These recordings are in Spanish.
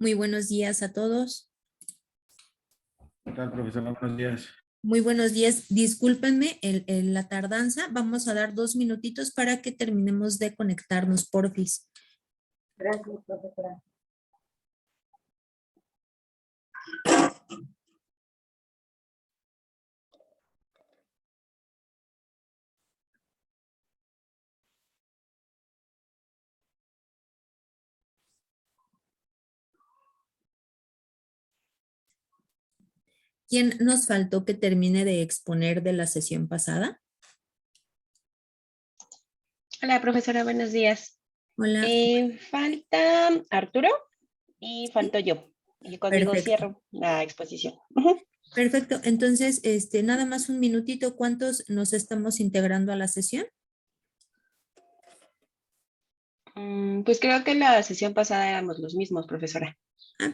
Muy buenos días a todos. ¿Qué tal, profesora? Buenos días. Muy buenos días. Discúlpenme la tardanza. Vamos a dar 2 minutitos para que terminemos de conectarnos, porfis. Gracias, profesora. ¿Quién nos faltó que termine de exponer de la sesión pasada? Hola, profesora, buenos días. Hola. Falta Arturo y falto yo. Y conmigo Perfecto. cierro la exposición. Perfecto. Entonces, nada más un minutito. ¿Cuántos nos estamos integrando a la sesión? Pues creo que la sesión pasada éramos los mismos, profesora.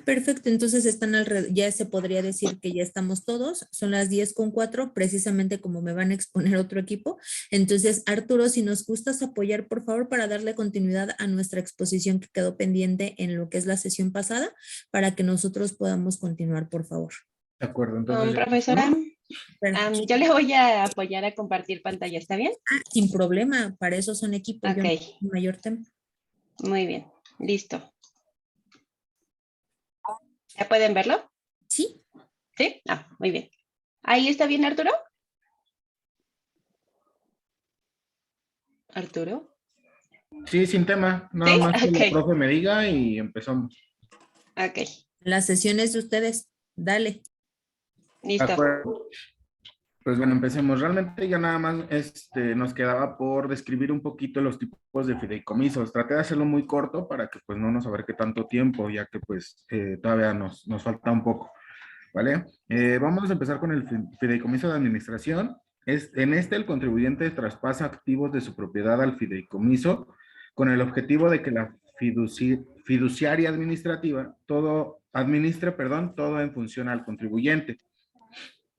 Perfecto. Entonces están alrededor, ya se podría decir que ya estamos todos. Son las 10:04, precisamente como me van a exponer otro equipo. Entonces, Arturo, si nos gustas apoyar, por favor, para darle continuidad a nuestra exposición que quedó pendiente en lo que es la sesión pasada, para que nosotros podamos continuar, por favor. De acuerdo, entonces. Profesora, Perfecto. yo le voy a apoyar a compartir pantalla, ¿está bien? Sin problema, para eso son equipos. Ok. Yo no tengo mayor tema. Muy bien, listo. ¿Ya pueden verlo? Sí. ¿Sí? Muy bien. ¿Ahí está bien, Arturo? ¿Arturo? Sí, sin tema. Nada ¿Sí? más que el Ok. profe me diga y empezamos. Ok, Las sesiones de ustedes. Dale. De listo. acuerdo. Pues bueno, empecemos. Realmente ya nada más nos quedaba por describir un poquito los tipos de fideicomisos. Traté de hacerlo muy corto para que pues no nos abarque tanto tiempo, ya que pues todavía nos falta un poco, ¿vale? Vamos a empezar con el fideicomiso de administración. En este el contribuyente traspasa activos de su propiedad al fideicomiso con el objetivo de que la fiduciaria administrativa administre, todo en función al contribuyente.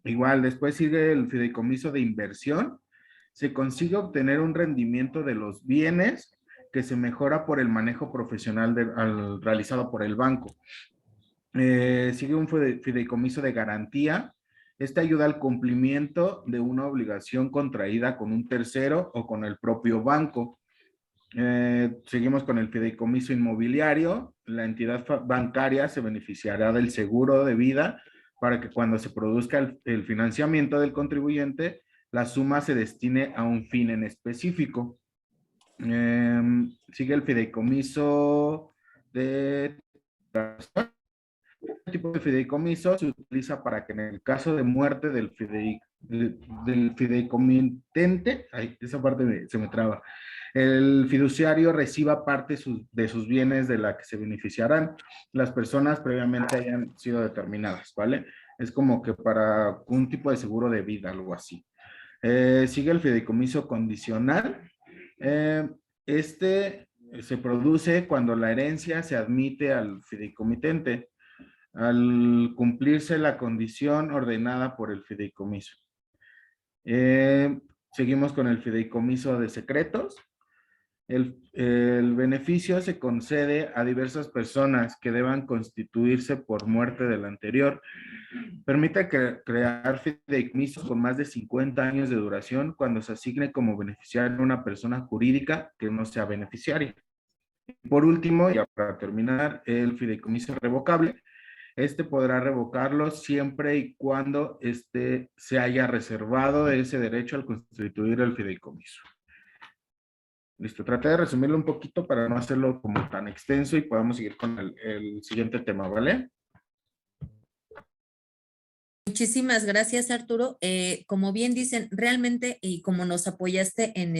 Igual, después sigue el fideicomiso de inversión. Se consigue obtener un rendimiento de los bienes que se mejora por el manejo profesional realizado por el banco. Sigue un fideicomiso de garantía. Este ayuda al cumplimiento de una obligación contraída con un tercero o con el propio banco. Seguimos con el fideicomiso inmobiliario. La entidad bancaria se beneficiará del seguro de vida para que cuando se produzca el financiamiento del contribuyente, la suma se destine a un fin en específico. Sigue el fideicomiso de... Este tipo de fideicomiso se utiliza para que en el caso de muerte del fideicomitente, esa parte se me traba, el fiduciario reciba parte de sus bienes de la que se beneficiarán las personas previamente hayan sido determinadas, ¿vale? Es como que para un tipo de seguro de vida, algo así. Sigue el fideicomiso condicional. Este se produce cuando la herencia se admite al fideicomitente al cumplirse la condición ordenada por el fideicomiso. Seguimos con el fideicomiso de secretos. El beneficio se concede a diversas personas que deban constituirse por muerte del anterior. Permite crear fideicomisos con más de 50 años de duración cuando se asigne como beneficiario una persona jurídica que no sea beneficiaria. Por último, ya para terminar, el fideicomiso revocable. Este podrá revocarlo siempre y cuando se haya reservado ese derecho al constituir el fideicomiso. Listo, traté de resumirlo un poquito para no hacerlo como tan extenso y podamos seguir con el siguiente tema, ¿vale? Muchísimas gracias, Arturo. Como bien dicen, realmente, y como nos apoyaste en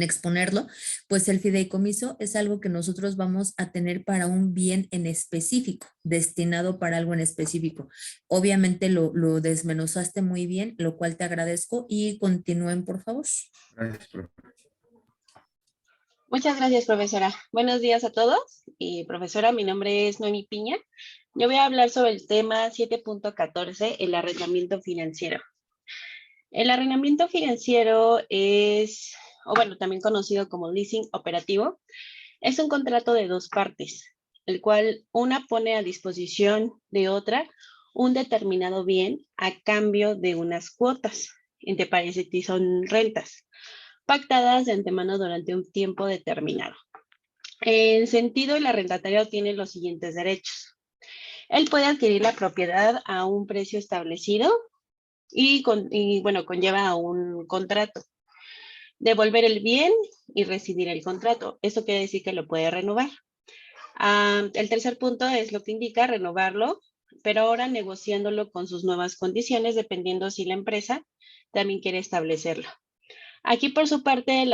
exponerlo, pues el fideicomiso es algo que nosotros vamos a tener para un bien en específico, destinado para algo en específico. Obviamente lo desmenuzaste muy bien, lo cual te agradezco y continúen, por favor. Gracias, profe. Muchas gracias, profesora. Buenos días a todos. Profesora, mi nombre es Noemi Piña. Yo voy a hablar sobre el tema 7.14, el arrendamiento financiero. El arrendamiento financiero es, o bueno, también conocido como leasing operativo, es un contrato de dos partes. el cual una pone a disposición de otra un determinado bien a cambio de unas cuotas, entre paréntesis son rentas, pactadas de antemano durante un tiempo determinado. En sentido, el arrendatario tiene los siguientes derechos. Él puede adquirir la propiedad a un precio establecido y conlleva a un contrato. Devolver el bien y rescindir el contrato. Esto quiere decir que lo puede renovar. El tercer punto es lo que indica renovarlo, pero ahora negociándolo con sus nuevas condiciones, dependiendo si la empresa también quiere establecerlo. Aquí, por su parte, el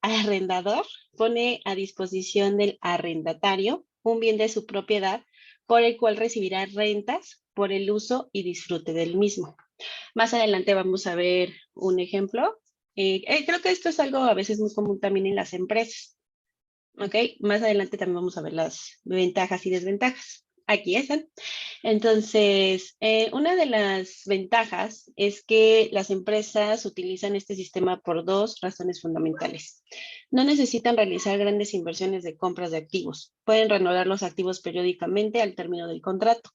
arrendador pone a disposición del arrendatario un bien de su propiedad por el cual recibirá rentas por el uso y disfrute del mismo. Más adelante vamos a ver un ejemplo. Creo que esto es algo a veces muy común también en las empresas. ¿Ok? Más adelante también vamos a ver las ventajas y desventajas. Aquí están. Entonces, una de las ventajas es que las empresas utilizan este sistema por dos razones fundamentales. No necesitan realizar grandes inversiones de compras de activos. Pueden renovar los activos periódicamente al término del contrato.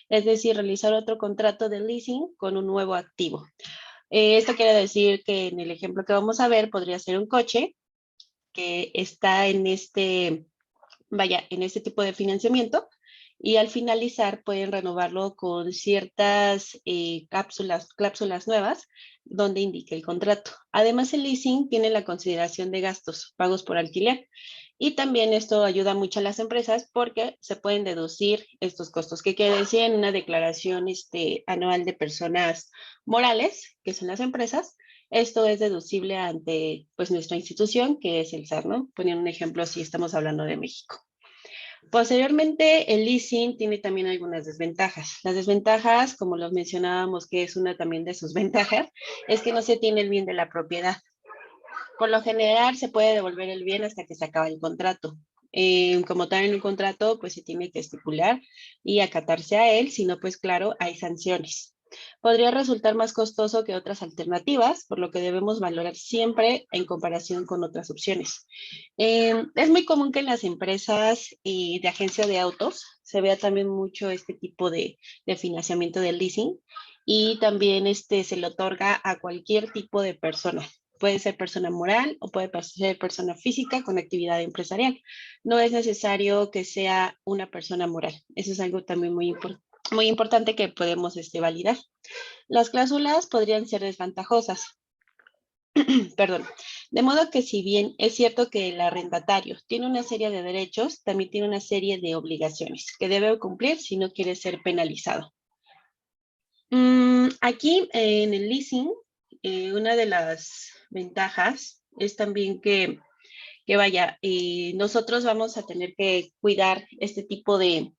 Es decir, realizar otro contrato de leasing con un nuevo activo. Esto quiere decir que en el ejemplo que vamos a ver podría ser un coche que está en este tipo de financiamiento y al finalizar pueden renovarlo con ciertas cláusulas nuevas donde indique el contrato. Además, el leasing tiene la consideración de gastos pagos por alquiler y también esto ayuda mucho a las empresas porque se pueden deducir estos costos, que quiere decir en una declaración anual de personas morales, que son las empresas. Esto es deducible ante pues, nuestra institución, que es el SAT, ¿no? Poniendo un ejemplo si estamos hablando de México. Posteriormente, el leasing tiene también algunas desventajas. Las desventajas, como los mencionábamos, que es una también de sus ventajas, es que no se tiene el bien de la propiedad. Por lo general, se puede devolver el bien hasta que se acaba el contrato. Como tal en un contrato, pues se tiene que estipular y acatarse a él, si no, pues claro, hay sanciones. Podría resultar más costoso que otras alternativas, por lo que debemos valorar siempre en comparación con otras opciones. Es muy común que en las empresas de agencia de autos se vea también mucho este tipo de financiamiento del leasing y también se le otorga a cualquier tipo de persona. Puede ser persona moral o puede ser persona física con actividad empresarial. No es necesario que sea una persona moral. Eso es algo también muy importante que podemos validar. Las cláusulas podrían ser desventajosas. Perdón. De modo que si bien es cierto que el arrendatario tiene una serie de derechos, también tiene una serie de obligaciones que debe cumplir si no quiere ser penalizado. Aquí en el leasing, una de las ventajas es también que nosotros vamos a tener que cuidar este tipo de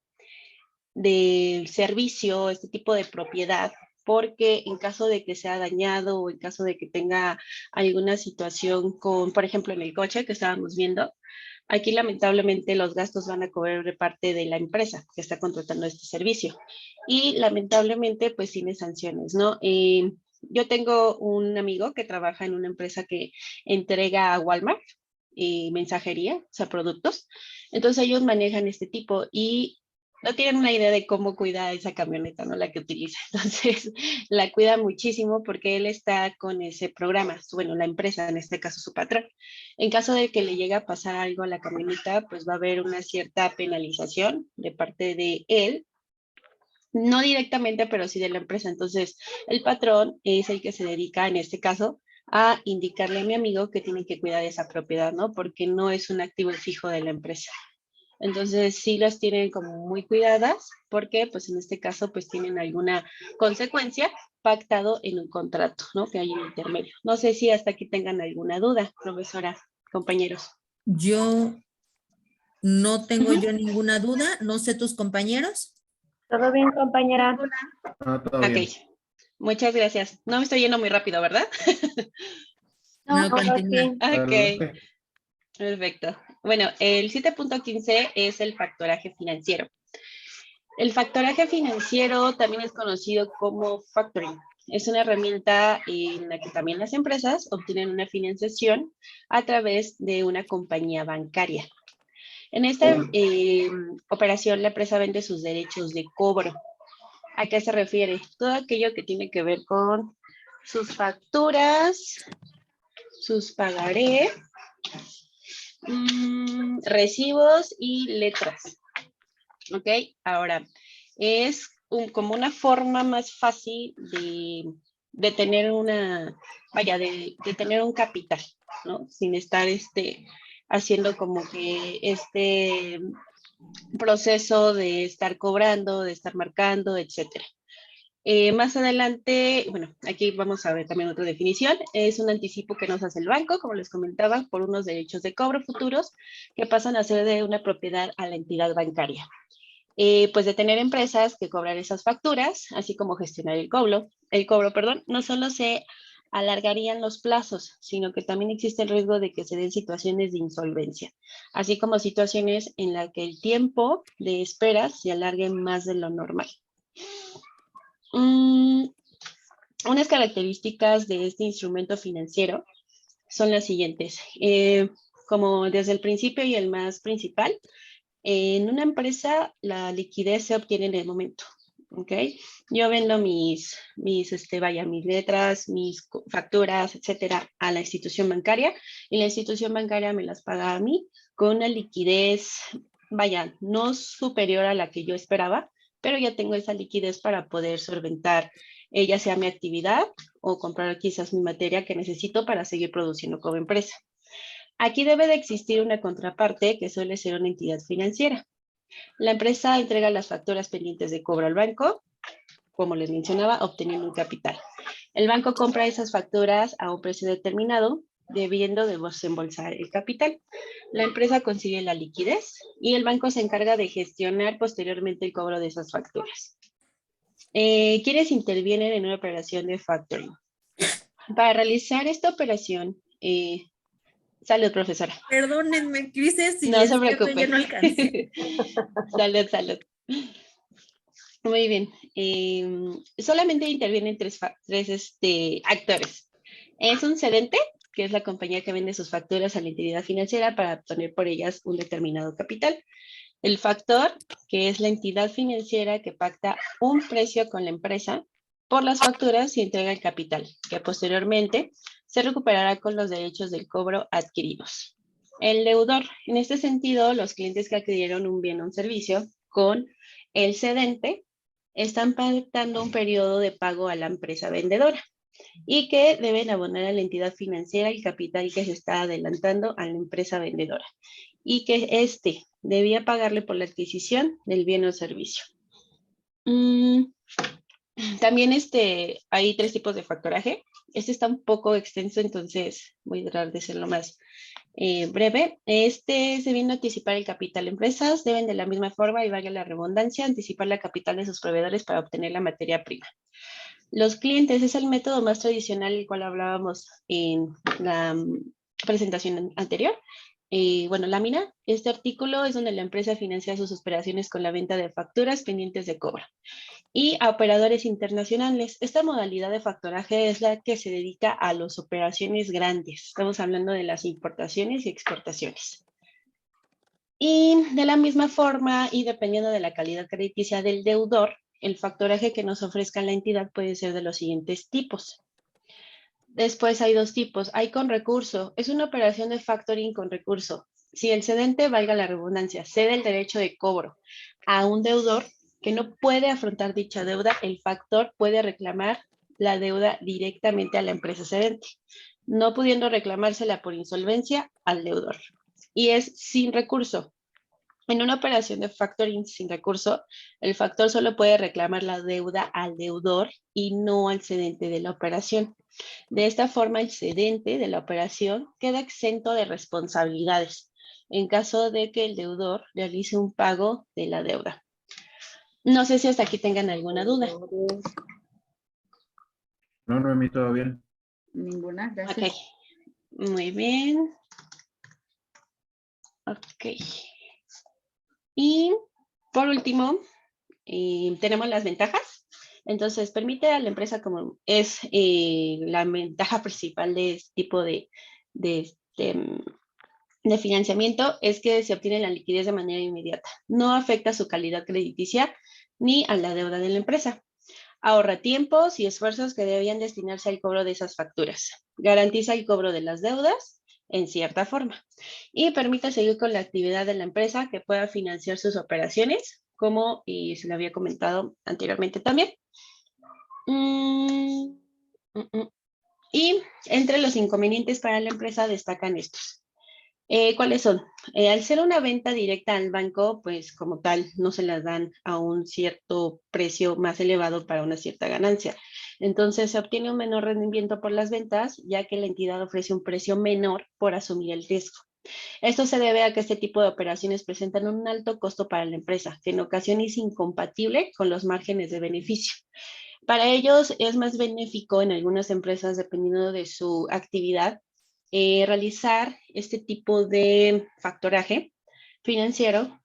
servicio, este tipo de propiedad, porque en caso de que sea dañado o en caso de que tenga alguna situación con, por ejemplo, en el coche que estábamos viendo, aquí lamentablemente los gastos van a cobrar de parte de la empresa que está contratando este servicio y lamentablemente pues tiene sanciones, ¿no? Yo tengo un amigo que trabaja en una empresa que entrega a Walmart mensajería, o sea, productos. Entonces ellos manejan este tipo y no tienen una idea de cómo cuida esa camioneta, ¿no? La que utiliza. Entonces, la cuida muchísimo porque él está con ese programa, bueno, la empresa, en este caso su patrón. En caso de que le llegue a pasar algo a la camioneta, pues va a haber una cierta penalización de parte de él, no directamente, pero sí de la empresa. Entonces, el patrón es el que se dedica, en este caso, a indicarle a mi amigo que tiene que cuidar esa propiedad, ¿no? Porque no es un activo fijo de la empresa. Entonces sí las tienen como muy cuidadas porque pues en este caso pues tienen alguna consecuencia pactado en un contrato, ¿no? Que hay en intermedio. No sé si hasta aquí tengan alguna duda, profesora, compañeros. Yo no tengo yo ninguna duda, no sé tus compañeros. Todo bien, compañera. Todo bien. Ok, muchas gracias. No me estoy yendo muy rápido, ¿verdad? No, continúa. Sí. Ok, perfecto. Bueno, el 7.15 es el factoraje financiero. El factoraje financiero también es conocido como factoring. Es una herramienta en la que también las empresas obtienen una financiación a través de una compañía bancaria. En esta operación, la empresa vende sus derechos de cobro. ¿A qué se refiere? Todo aquello que tiene que ver con sus facturas, sus pagaré, recibos y letras. ¿Ok? Ahora, es como una forma más fácil de tener de tener un capital, ¿no? Sin estar haciendo como que este proceso de estar cobrando, de estar marcando, etcétera. Más adelante, bueno, aquí vamos a ver también otra definición. Es un anticipo que nos hace el banco, como les comentaba, por unos derechos de cobro futuros que pasan a ser de una propiedad a la entidad bancaria. Pues de tener empresas que cobran esas facturas, así como gestionar el cobro, no solo se alargarían los plazos, sino que también existe el riesgo de que se den situaciones de insolvencia, así como situaciones en las que el tiempo de espera se alargue más de lo normal. Unas características de este instrumento financiero son las siguientes. Como desde el principio y el más principal, en una empresa la liquidez se obtiene en el momento. ¿Ok? Yo vendo mis letras, mis facturas, etcétera, a la institución bancaria y la institución bancaria me las paga a mí con una liquidez, no superior a la que yo esperaba, pero ya tengo esa liquidez para poder solventar ya sea mi actividad o comprar quizás mi materia que necesito para seguir produciendo como empresa. Aquí debe de existir una contraparte que suele ser una entidad financiera. La empresa entrega las facturas pendientes de cobro al banco, como les mencionaba, obteniendo un capital. El banco compra esas facturas a un precio determinado, debiendo de desembolsar el capital. La empresa consigue la liquidez y el banco se encarga de gestionar posteriormente el cobro de esas facturas. ¿Quiénes intervienen en una operación de factoring? Para realizar esta operación, salud, profesora. Perdónenme, Crisis, si No se es cierto, ya preocupe. no alcancé. Salud. Muy bien. Solamente intervienen tres actores. Es un cedente, que es la compañía que vende sus facturas a la entidad financiera para obtener por ellas un determinado capital. El factor, que es la entidad financiera que pacta un precio con la empresa por las facturas y entrega el capital, que posteriormente se recuperará con los derechos del cobro adquiridos. El deudor, en este sentido, los clientes que adquirieron un bien o un servicio con el cedente están pactando un periodo de pago a la empresa vendedora y que deben abonar a la entidad financiera el capital que se está adelantando a la empresa vendedora y que debía pagarle por la adquisición del bien o servicio. También hay tres tipos de factoraje. Este está un poco extenso, entonces voy a tratar de ser lo más breve. Se viene a anticipar el capital. Empresas deben de la misma forma, y valga la redundancia, anticipar la capital de sus proveedores para obtener la materia prima. Los clientes es el método más tradicional, el cual hablábamos en la presentación anterior. Lámina, este artículo es donde la empresa financia sus operaciones con la venta de facturas pendientes de cobro. Y a operadores internacionales. Esta modalidad de factoraje es la que se dedica a las operaciones grandes. Estamos hablando de las importaciones y exportaciones. Y de la misma forma, y dependiendo de la calidad crediticia del deudor, el factoraje que nos ofrezca la entidad puede ser de los siguientes tipos. Después hay dos tipos. Hay con recurso. Es una operación de factoring con recurso. Si el cedente, valga la redundancia, cede el derecho de cobro a un deudor que no puede afrontar dicha deuda, el factor puede reclamar la deuda directamente a la empresa cedente, no pudiendo reclamársela por insolvencia al deudor. Y es sin recurso. En una operación de factoring sin recurso, el factor solo puede reclamar la deuda al deudor y no al cedente de la operación. De esta forma, el cedente de la operación queda exento de responsabilidades en caso de que el deudor realice un pago de la deuda. No sé si hasta aquí tengan alguna duda. No, Noemí, todo bien. Ninguna, gracias. Ok, muy bien. Ok. Y por último, tenemos las ventajas. Entonces, permite a la empresa, como es la ventaja principal de este tipo de de financiamiento es que se obtiene la liquidez de manera inmediata. No afecta su calidad crediticia ni a la deuda de la empresa. Ahorra tiempos y esfuerzos que debían destinarse al cobro de esas facturas. Garantiza el cobro de las deudas en cierta forma y permite seguir con la actividad de la empresa que pueda financiar sus operaciones, como y se lo había comentado anteriormente también. Y entre los inconvenientes para la empresa destacan estos. ¿Cuáles son? Al ser una venta directa al banco, pues como tal, no se las dan a un cierto precio más elevado para una cierta ganancia. Entonces se obtiene un menor rendimiento por las ventas, ya que la entidad ofrece un precio menor por asumir el riesgo. Esto se debe a que este tipo de operaciones presentan un alto costo para la empresa, que en ocasiones es incompatible con los márgenes de beneficio. Para ellos es más benéfico en algunas empresas, dependiendo de su actividad, realizar este tipo de factoraje financiero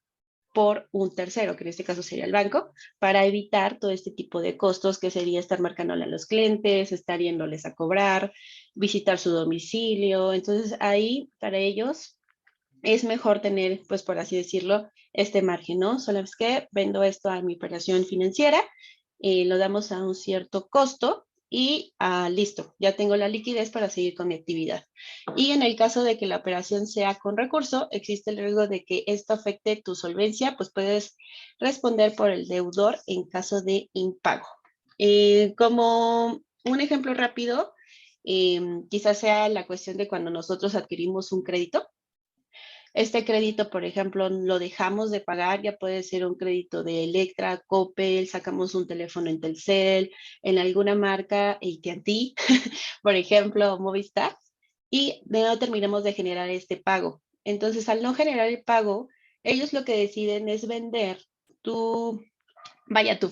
por un tercero, que en este caso sería el banco, para evitar todo este tipo de costos que sería estar marcándole a los clientes, estar yéndoles a cobrar, visitar su domicilio. Entonces ahí para ellos es mejor tener, pues por así decirlo, este margen, ¿no? Solo es que vendo esto a mi operación financiera, lo damos a un cierto costo y listo, ya tengo la liquidez para seguir con mi actividad. Y en el caso de que la operación sea con recurso, existe el riesgo de que esto afecte tu solvencia, pues puedes responder por el deudor en caso de impago. Como un ejemplo rápido, quizás sea la cuestión de cuando nosotros adquirimos un crédito. Este crédito, por ejemplo, lo dejamos de pagar, ya puede ser un crédito de Electra, Coppel, sacamos un teléfono en Telcel, en alguna marca, AT&T, por ejemplo, Movistar, y no terminamos de generar este pago. Entonces, al no generar el pago, ellos lo que deciden es vender tu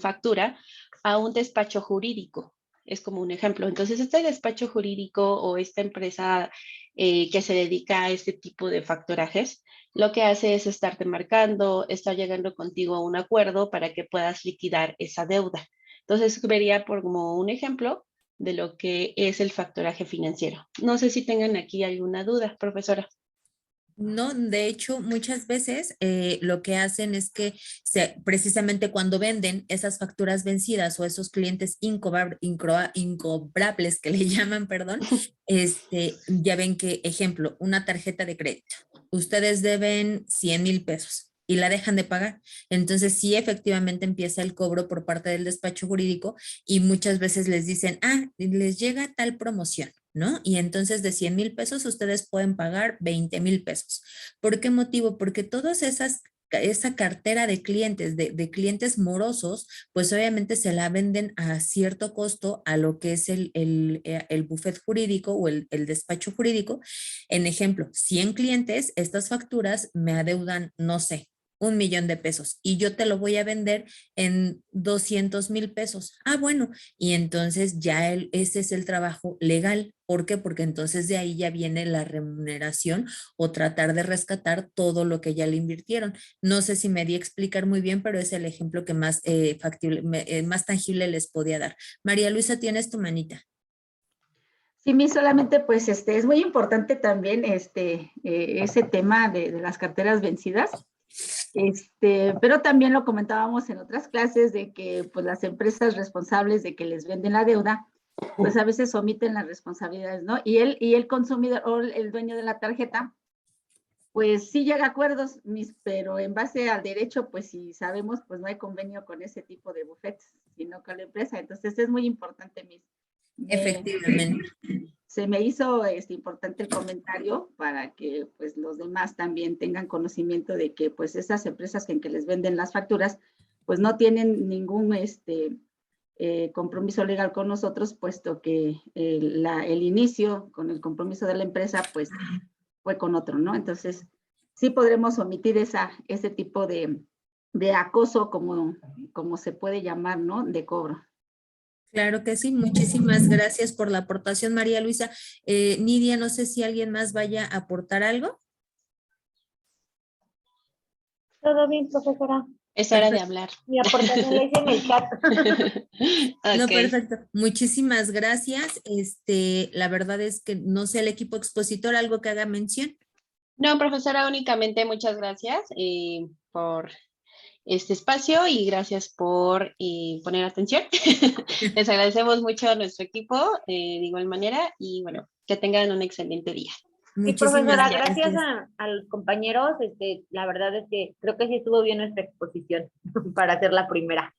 factura a un despacho jurídico. Es como un ejemplo. Entonces, este despacho jurídico o esta empresa que se dedica a este tipo de factorajes, lo que hace es estarte marcando, estar llegando contigo a un acuerdo para que puedas liquidar esa deuda. Entonces, vería por como un ejemplo de lo que es el factoraje financiero. No sé si tengan aquí alguna duda, profesora. No, de hecho, muchas veces lo que hacen es que precisamente cuando venden esas facturas vencidas o esos clientes incobrables que le llaman, perdón, ya ven que, ejemplo, una tarjeta de crédito. Ustedes deben 100,000 pesos y la dejan de pagar. Entonces, sí, efectivamente empieza el cobro por parte del despacho jurídico y muchas veces les dicen, les llega tal promoción, ¿no? Y entonces de 100,000 pesos ustedes pueden pagar 20,000 pesos. ¿Por qué motivo? Porque esa cartera de clientes, de clientes morosos, pues obviamente se la venden a cierto costo a lo que es el buffet jurídico o el despacho jurídico. En ejemplo, 100 clientes, estas facturas me adeudan, no sé, 1,000,000 de pesos y yo te lo voy a vender en 200,000 pesos. Bueno, y entonces ya ese es el trabajo legal. ¿Por qué? Porque entonces de ahí ya viene la remuneración o tratar de rescatar todo lo que ya le invirtieron. No sé si me di a explicar muy bien, pero es el ejemplo que más factible, más tangible les podía dar. María Luisa, tienes tu manita. Sí, solamente pues es muy importante también ese tema de las carteras vencidas. Pero también lo comentábamos en otras clases de que pues las empresas responsables de que les venden la deuda, pues a veces omiten las responsabilidades, ¿no? Y el consumidor o el dueño de la tarjeta, pues sí llega a acuerdos, pero en base al derecho, pues si sabemos, pues no hay convenio con ese tipo de bufetes, sino con la empresa. Entonces es muy importante, Efectivamente. Se me hizo importante el comentario para que pues los demás también tengan conocimiento de que pues esas empresas en que les venden las facturas pues no tienen ningún compromiso legal con nosotros, puesto que el inicio con el compromiso de la empresa pues fue con otro, ¿no? Entonces sí podremos omitir ese tipo de acoso, como se puede llamar, ¿no? De cobro. Claro que sí, muchísimas gracias por la aportación, María Luisa. Nidia, no sé si alguien más vaya a aportar algo. Todo bien, profesora. Es hora de hablar. Mi aportación la hice en el chat. No, Ok. perfecto. Muchísimas gracias. La verdad es que no sé el equipo expositor, algo que haga mención. No, profesora, únicamente muchas gracias por este espacio y gracias por poner atención. Les agradecemos mucho a nuestro equipo de igual manera y bueno, que tengan un excelente día. Sí, Muchísimas profesora, gracias gracias. a los compañeros. La verdad es que creo que sí estuvo bien nuestra exposición para hacer la primera.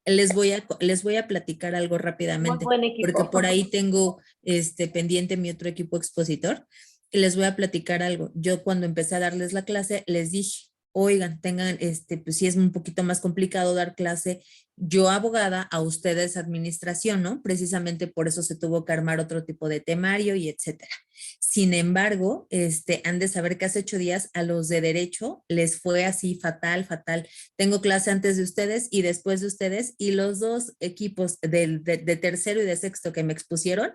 Les voy a platicar algo Muy rápidamente, buen porque equipo. por ahí tengo pendiente mi otro equipo expositor. Y les voy a platicar algo. Yo cuando empecé a darles la clase, les dije, oigan, tengan, pues sí es un poquito más complicado dar clase, yo abogada, a ustedes administración, ¿no? Precisamente por eso se tuvo que armar otro tipo de temario y etcétera. Sin embargo, han de saber que hace 8 días a los de derecho les fue así fatal, fatal. Tengo clase antes de ustedes y después de ustedes, y los dos equipos de tercero y de sexto que me expusieron,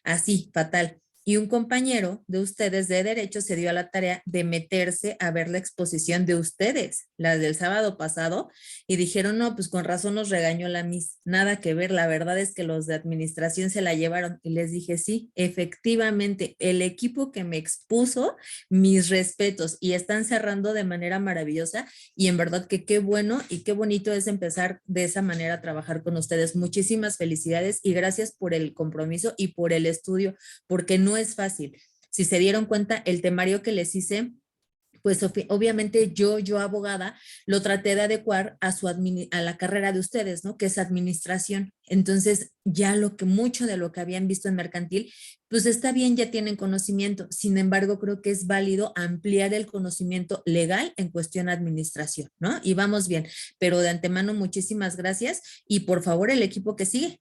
así, fatal. Y un compañero de ustedes de derecho se dio a la tarea de meterse a ver la exposición de ustedes, la del sábado pasado, y dijeron, no, pues con razón nos regañó la Miss. Nada que ver, la verdad es que los de administración se la llevaron. Y les dije, sí, efectivamente, el equipo que me expuso, mis respetos, y están cerrando de manera maravillosa. Y en verdad que qué bueno y qué bonito es empezar de esa manera a trabajar con ustedes. Muchísimas felicidades y gracias por el compromiso y por el estudio, porque no es fácil. Si se dieron cuenta, el temario que les hice, pues obviamente yo abogada, lo traté de adecuar a la carrera de ustedes, ¿no? Que es administración. Entonces, ya mucho de lo que habían visto en mercantil, pues está bien, ya tienen conocimiento. Sin embargo, creo que es válido ampliar el conocimiento legal en cuestión administración, ¿no? Y vamos bien. Pero de antemano, muchísimas gracias. Y por favor, el equipo que sigue.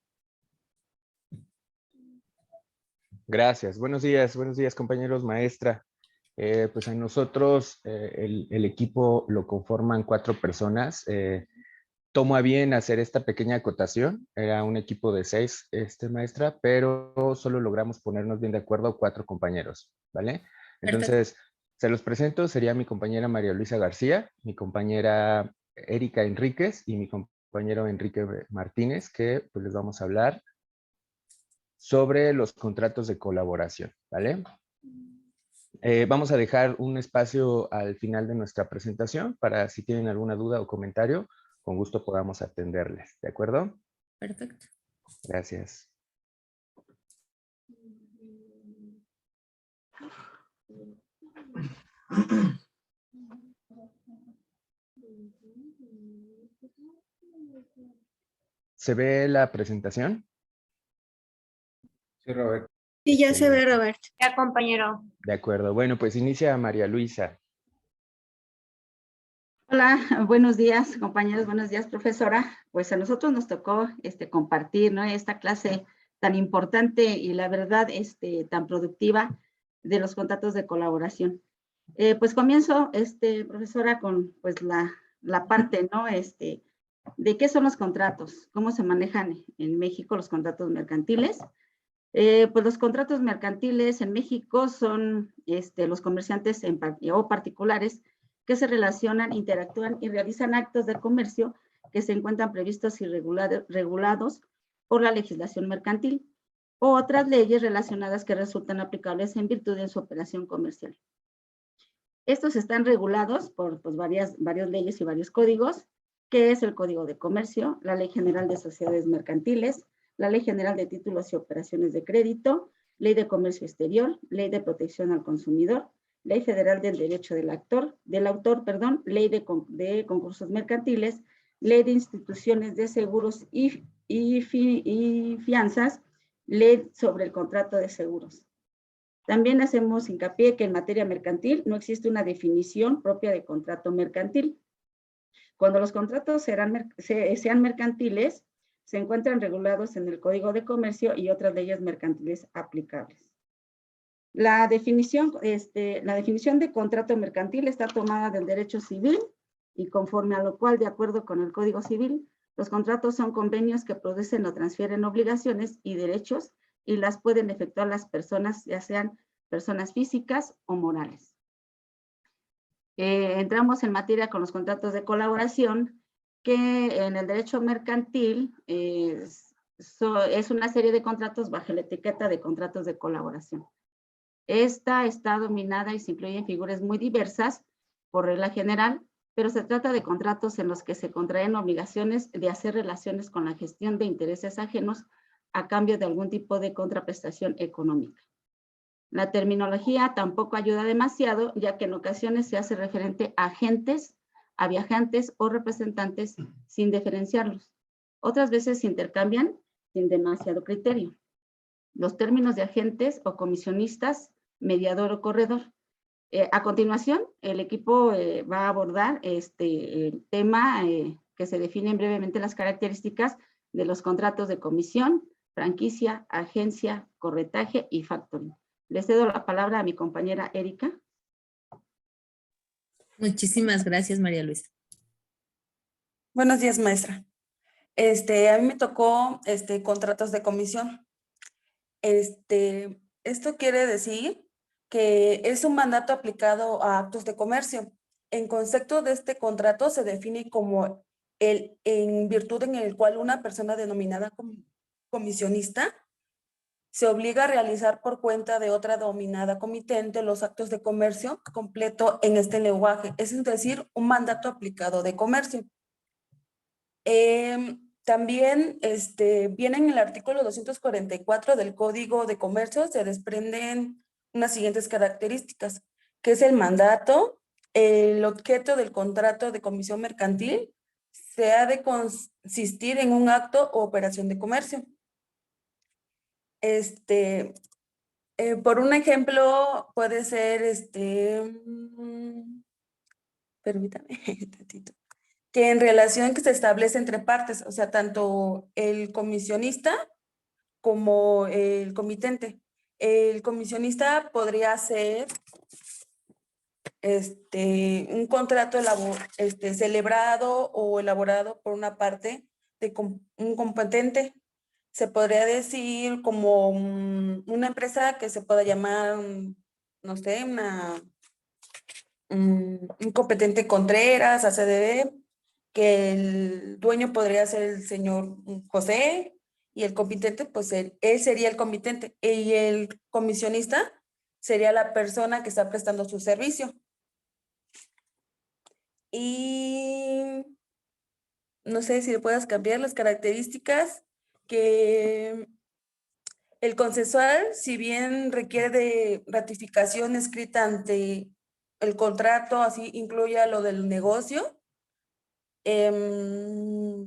Gracias. Buenos días compañeros, maestra. Pues a nosotros el equipo lo conforman 4 personas. Tomo a bien hacer esta pequeña acotación. Era un equipo de 6, maestra, pero solo logramos ponernos bien de acuerdo 4 compañeros, ¿vale? Perfecto. Entonces, se los presento. Sería mi compañera María Luisa García, mi compañera Erika Enríquez y mi compañero Enrique Martínez, que pues les vamos a hablar sobre los contratos de colaboración, ¿vale? Vamos a dejar un espacio al final de nuestra presentación para si tienen alguna duda o comentario, con gusto podamos atenderles, ¿de acuerdo? Perfecto. Gracias. ¿Se ve la presentación? Sí, Roberto. Sí, ya se ve, Excelente. Robert. Ya, compañero. De acuerdo. Bueno, pues inicia María Luisa. Hola, buenos días, compañeros, buenos días, profesora. Pues a nosotros nos tocó compartir, ¿no? Esta clase tan importante y la verdad tan productiva de los contratos de colaboración. Pues comienzo, profesora, con pues la parte, ¿no? De qué son los contratos, cómo se manejan en México los contratos mercantiles. Pues los contratos mercantiles en México son los comerciantes o particulares que se relacionan, interactúan y realizan actos de comercio que se encuentran previstos y regulados por la legislación mercantil o otras leyes relacionadas que resultan aplicables en virtud de su operación comercial. Estos están regulados por pues, varias leyes y varios códigos, que es el Código de Comercio, la Ley General de Sociedades Mercantiles, la Ley General de Títulos y Operaciones de Crédito, Ley de Comercio Exterior, Ley de Protección al Consumidor, Ley Federal del Derecho del Autor, Ley de Concursos Mercantiles, Ley de Instituciones de Seguros y Fianzas, Ley sobre el Contrato de Seguros. También hacemos hincapié que en materia mercantil no existe una definición propia de contrato mercantil. Cuando los contratos sean mercantiles, se encuentran regulados en el Código de Comercio y otras leyes mercantiles aplicables. La definición de contrato mercantil está tomada del derecho civil y conforme a lo cual, de acuerdo con el Código Civil, los contratos son convenios que producen o transfieren obligaciones y derechos y las pueden efectuar las personas, ya sean personas físicas o morales. Entramos en materia con los contratos de colaboración, que en el derecho mercantil es una serie de contratos bajo la etiqueta de contratos de colaboración. Esta está dominada y se incluyen figuras muy diversas por regla general, pero se trata de contratos en los que se contraen obligaciones de hacer relaciones con la gestión de intereses ajenos a cambio de algún tipo de contraprestación económica. La terminología tampoco ayuda demasiado, ya que en ocasiones se hace referente a agentes, a viajantes o representantes sin diferenciarlos. Otras veces se intercambian sin demasiado criterio. Los términos de agentes o comisionistas, mediador o corredor. A continuación, el equipo va a abordar el tema que se definen brevemente las características de los contratos de comisión, franquicia, agencia, corretaje y factoring. Le cedo la palabra a mi compañera Erika. Muchísimas gracias, María Luisa. Buenos días, maestra. A mí me tocó contratos de comisión. Esto quiere decir que es un mandato aplicado a actos de comercio. En concepto de este contrato se define como en virtud en el cual una persona denominada como comisionista se obliga a realizar por cuenta de otra denominada comitente los actos de comercio completo en este lenguaje, es decir, un mandato aplicado de comercio. También viene en el artículo 244 del Código de Comercio, se desprenden unas siguientes características, que es el mandato, el objeto del contrato de comisión mercantil, se ha de consistir en un acto o operación de comercio. Por un ejemplo, puede ser, permítame tantito, que en relación que se establece entre partes, o sea, tanto el comisionista como el comitente. El comisionista podría ser un contrato celebrado o elaborado por una parte de un competente. Se podría decir como una empresa que se pueda llamar, no sé, un competente Contreras, ACDB, que el dueño podría ser el señor José y el comitente, pues él sería el comitente y el comisionista sería la persona que está prestando su servicio. Y no sé si le puedas cambiar las características, que el consensual, si bien requiere de ratificación escrita ante el contrato, así incluya lo del negocio, el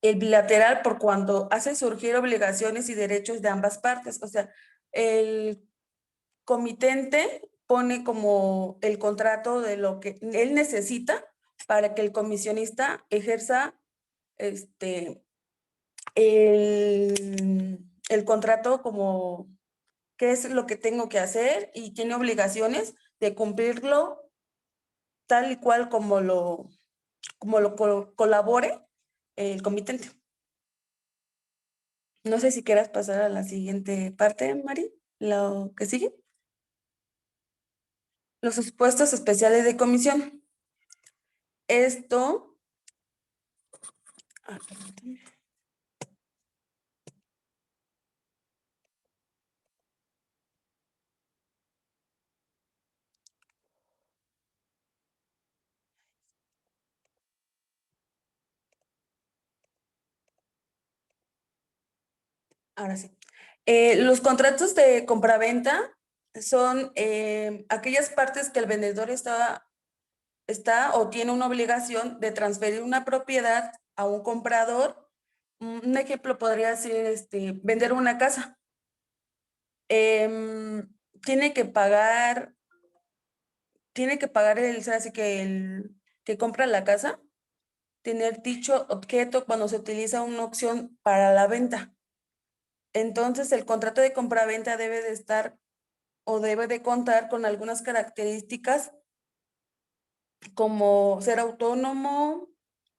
bilateral por cuando hace surgir obligaciones y derechos de ambas partes. O sea, el comitente pone como el contrato de lo que él necesita para que el comisionista ejerza el contrato, como qué es lo que tengo que hacer, y tiene obligaciones de cumplirlo tal y cual como lo colabore el comitente. No sé si quieras pasar a la siguiente parte, Mari, lo que sigue. Los supuestos especiales de comisión. Esto, permítame. Ahora sí. Los contratos de compraventa son aquellas partes que el vendedor está o tiene una obligación de transferir una propiedad a un comprador. Un ejemplo podría ser vender una casa. Tiene que pagar el que compra la casa, tener dicho objeto cuando se utiliza una opción para la venta. Entonces, el contrato de compraventa debe de estar o debe de contar con algunas características como ser autónomo,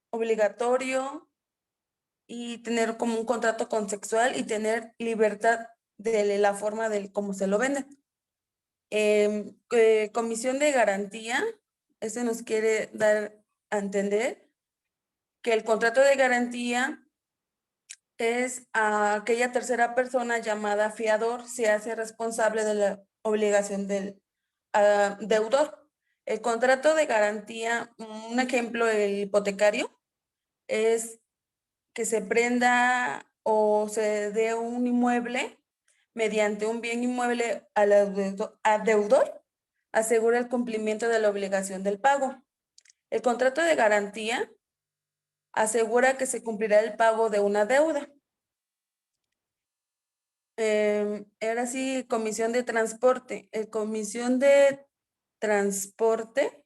obligatorio, y tener como un contrato consensual y tener libertad de la forma de cómo se lo venden. Comisión de garantía, nos quiere dar a entender que el contrato de garantía es aquella tercera persona llamada fiador se hace responsable de la obligación del deudor. El contrato de garantía, un ejemplo, el hipotecario, es que se prenda o se dé un inmueble mediante un bien inmueble al deudor, asegura el cumplimiento de la obligación del pago. El contrato de garantía asegura que se cumplirá el pago de una deuda. Ahora sí, comisión de transporte. Comisión de transporte,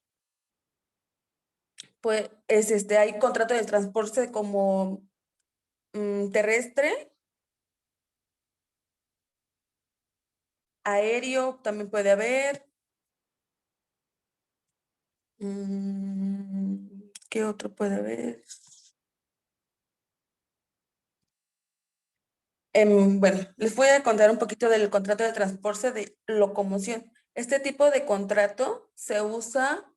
pues hay contrato de transporte como terrestre, aéreo, también puede haber. ¿Qué otro puede haber? Bueno, les voy a contar un poquito del contrato de transporte de locomoción. Este tipo de contrato se usa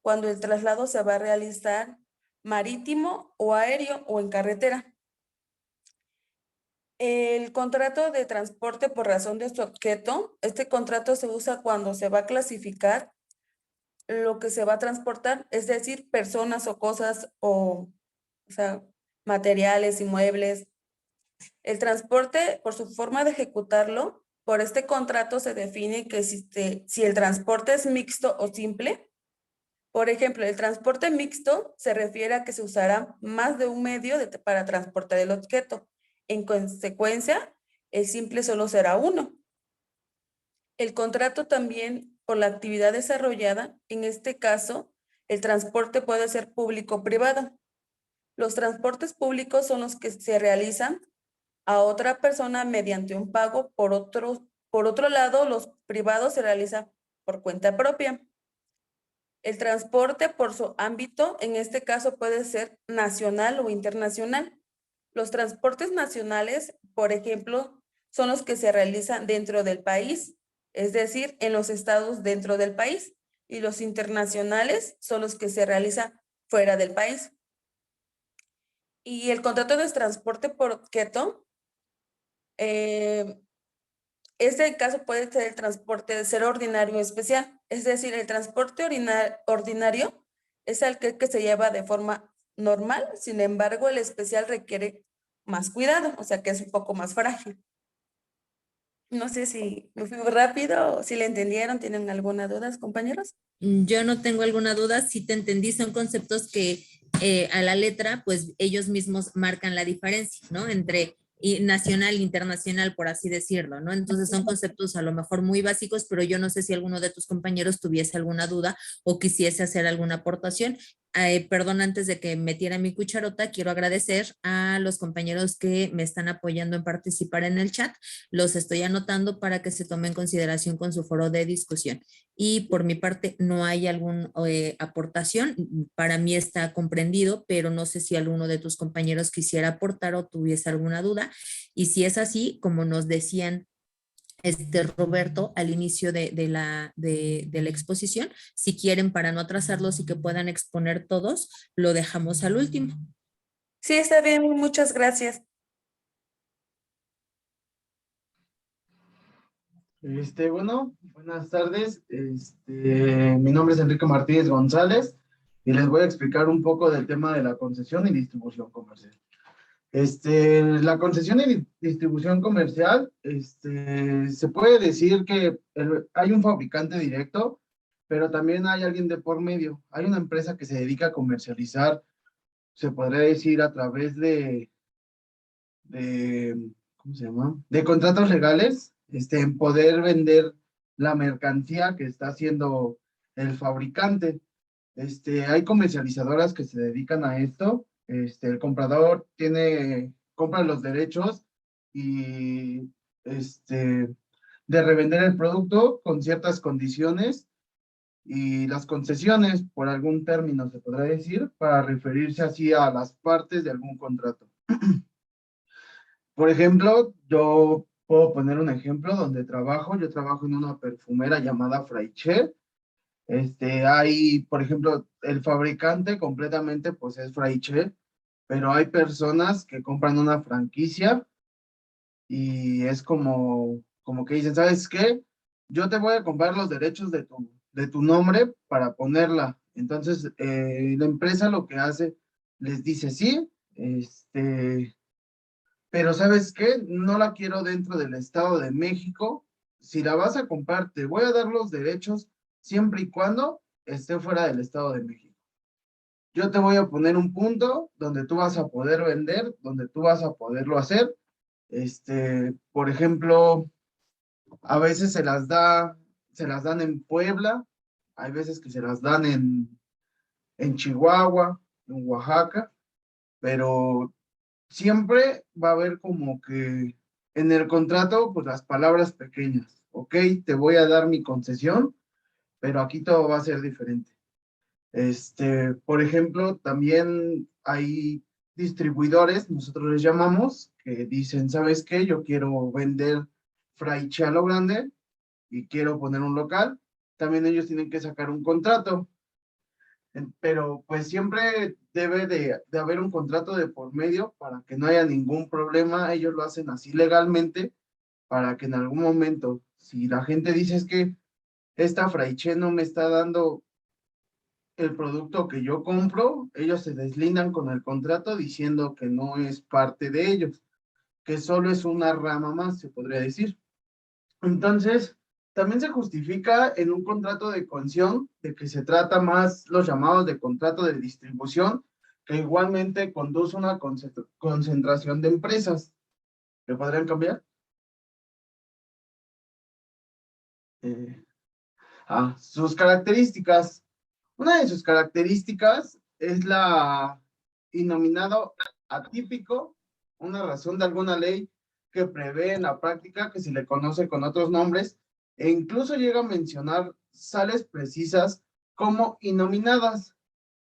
cuando el traslado se va a realizar marítimo o aéreo o en carretera. El contrato de transporte por razón de su objeto, este contrato se usa cuando se va a clasificar lo que se va a transportar, es decir, personas o cosas o sea, materiales, inmuebles. El transporte, por su forma de ejecutarlo, por este contrato se define que si el transporte es mixto o simple. Por ejemplo, el transporte mixto se refiere a que se usará más de un medio para transportar el objeto. En consecuencia, el simple solo será uno. El contrato también, por la actividad desarrollada, en este caso, el transporte puede ser público o privado. Los transportes públicos son los que se realizan a otra persona mediante un pago. Por otro lado, los privados se realizan por cuenta propia. El transporte por su ámbito, en este caso puede ser nacional o internacional. Los transportes nacionales, por ejemplo, son los que se realizan dentro del país, es decir, en los estados dentro del país, y los internacionales son los que se realizan fuera del país. Y el contrato de transporte por objeto, este caso puede ser el transporte de ser ordinario o especial, es decir, el transporte ordinario es el que se lleva de forma normal, sin embargo, el especial requiere más cuidado, o sea que es un poco más frágil. No sé si me fui muy rápido o si le entendieron, ¿tienen alguna duda, compañeros? Yo no tengo alguna duda, si te entendí, son conceptos que a la letra, pues ellos mismos marcan la diferencia, ¿no? Entre nacional e internacional, por así decirlo, ¿no? Entonces son conceptos a lo mejor muy básicos, pero yo no sé si alguno de tus compañeros tuviese alguna duda o quisiese hacer alguna aportación. Perdón, antes de que metiera mi cucharota, quiero agradecer a los compañeros que me están apoyando en participar en el chat. Los estoy anotando para que se tome en consideración con su foro de discusión. Y por mi parte no hay alguna aportación. Para mí está comprendido, pero no sé si alguno de tus compañeros quisiera aportar o tuviese alguna duda. Y si es así, como nos decían Roberto al inicio de la exposición, si quieren para no atrasarlos y que puedan exponer todos, lo dejamos al último. Sí, está bien, muchas gracias. Bueno, buenas tardes. Mi nombre es Enrique Martínez González y les voy a explicar un poco del tema de la concesión y distribución comercial. La concesión y distribución comercial, se puede decir que hay un fabricante directo, pero también hay alguien de por medio. Hay una empresa que se dedica a comercializar, se podría decir a través ¿cómo se llama? De contratos legales, en poder vender la mercancía que está haciendo el fabricante. Hay comercializadoras que se dedican a esto. El comprador compra los derechos y de revender el producto con ciertas condiciones y las concesiones, por algún término se podrá decir, para referirse así a las partes de algún contrato. Por ejemplo, yo puedo poner un ejemplo donde trabajo. Yo trabajo en una perfumera llamada Fraiche. Hay, por ejemplo, el fabricante completamente, pues es Fraiche. pero hay personas que compran una franquicia y es como que dicen, ¿sabes qué? Yo te voy a comprar los derechos de tu nombre para ponerla. Entonces, la empresa lo que hace, les dice, sí, pero ¿sabes qué? No la quiero dentro del Estado de México. Si la vas a comprar, te voy a dar los derechos siempre y cuando esté fuera del Estado de México. Yo te voy a poner un punto donde tú vas a poder vender, donde tú vas a poderlo hacer. Por ejemplo, a veces se las dan en Puebla, hay veces que se las dan en Chihuahua, en Oaxaca, pero siempre va a haber como que en el contrato, pues las palabras pequeñas, ok, te voy a dar mi concesión, pero aquí todo va a ser diferente. Por ejemplo, también hay distribuidores, nosotros les llamamos, que dicen, ¿sabes qué? Yo quiero vender fraiche a lo grande y quiero poner un local. También ellos tienen que sacar un contrato, pero pues siempre debe de haber un contrato de por medio para que no haya ningún problema. Ellos lo hacen así legalmente para que en algún momento, si la gente dice es que esta fraiche no me está dando el producto que yo compro, ellos se deslindan con el contrato diciendo que no es parte de ellos, que solo es una rama más, se podría decir. Entonces, también se justifica en un contrato de concesión de que se trata más los llamados de contrato de distribución, que igualmente conduce a una concentración de empresas. ¿Me podrían cambiar? Sus características. Una de sus características es la innominado atípico, una razón de alguna ley que prevé en la práctica que se le conoce con otros nombres e incluso llega a mencionar sales precisas como innominadas.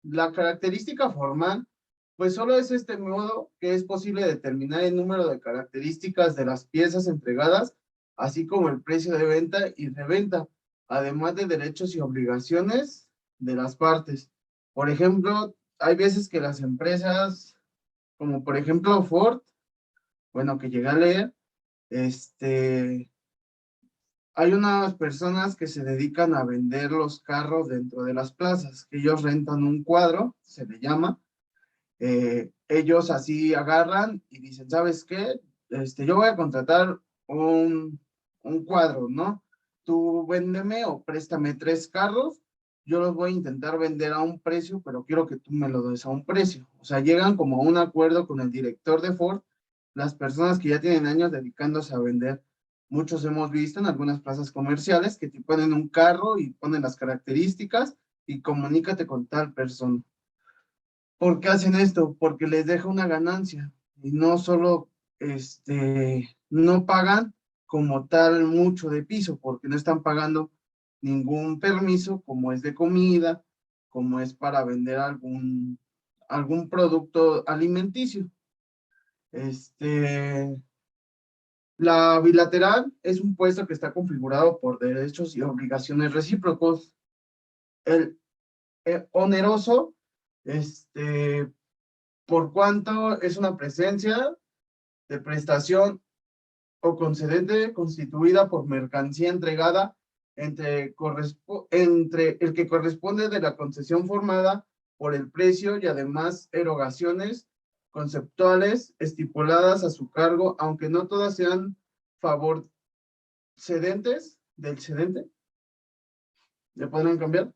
La característica formal, pues solo es este modo que es posible determinar el número de características de las piezas entregadas, así como el precio de venta y reventa, además de derechos y obligaciones de las partes. Por ejemplo, hay veces que las empresas, como por ejemplo Ford, bueno, que llegué a leer, hay unas personas que se dedican a vender los carros dentro de las plazas, que ellos rentan un cuadro, se le llama, ellos así agarran y dicen, ¿sabes qué? Yo voy a contratar un cuadro, ¿no? Tú véndeme o préstame 3 carros, yo los voy a intentar vender a un precio, pero quiero que tú me lo des a un precio. O sea, llegan como a un acuerdo con el director de Ford, las personas que ya tienen años dedicándose a vender. Muchos hemos visto en algunas plazas comerciales que te ponen un carro y ponen las características y comunícate con tal persona. ¿Por qué hacen esto? Porque les deja una ganancia y no solo, no pagan como tal mucho de piso, porque no están pagando ningún permiso como es de comida, como es para vender algún producto alimenticio. La bilateral es un puesto que está configurado por derechos y obligaciones recíprocos. El oneroso, por cuanto es una presencia de prestación o concedente constituida por mercancía entregada entre el que corresponde de la concesión formada por el precio y además erogaciones conceptuales estipuladas a su cargo, aunque no todas sean favor cedentes del cedente. ¿Le podrán cambiar?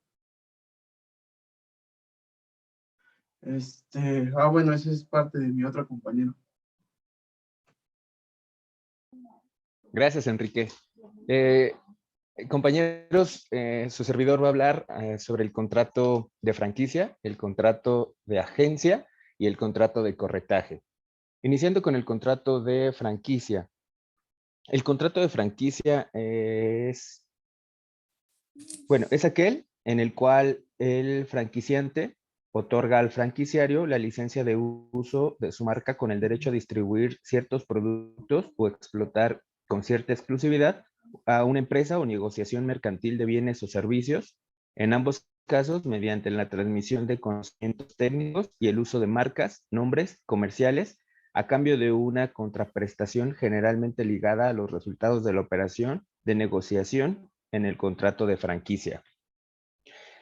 Bueno, esa es parte de mi otro compañero. Gracias, Enrique. Compañeros, su servidor va a hablar sobre el contrato de franquicia, el contrato de agencia y el contrato de corretaje. Iniciando con el contrato de franquicia. El contrato de franquicia es aquel en el cual el franquiciante otorga al franquiciario la licencia de uso de su marca con el derecho a distribuir ciertos productos o explotar con cierta exclusividad a una empresa o negociación mercantil de bienes o servicios en ambos casos mediante la transmisión de conocimientos técnicos y el uso de marcas, nombres comerciales, a cambio de una contraprestación generalmente ligada a los resultados de la operación de negociación en el contrato de franquicia.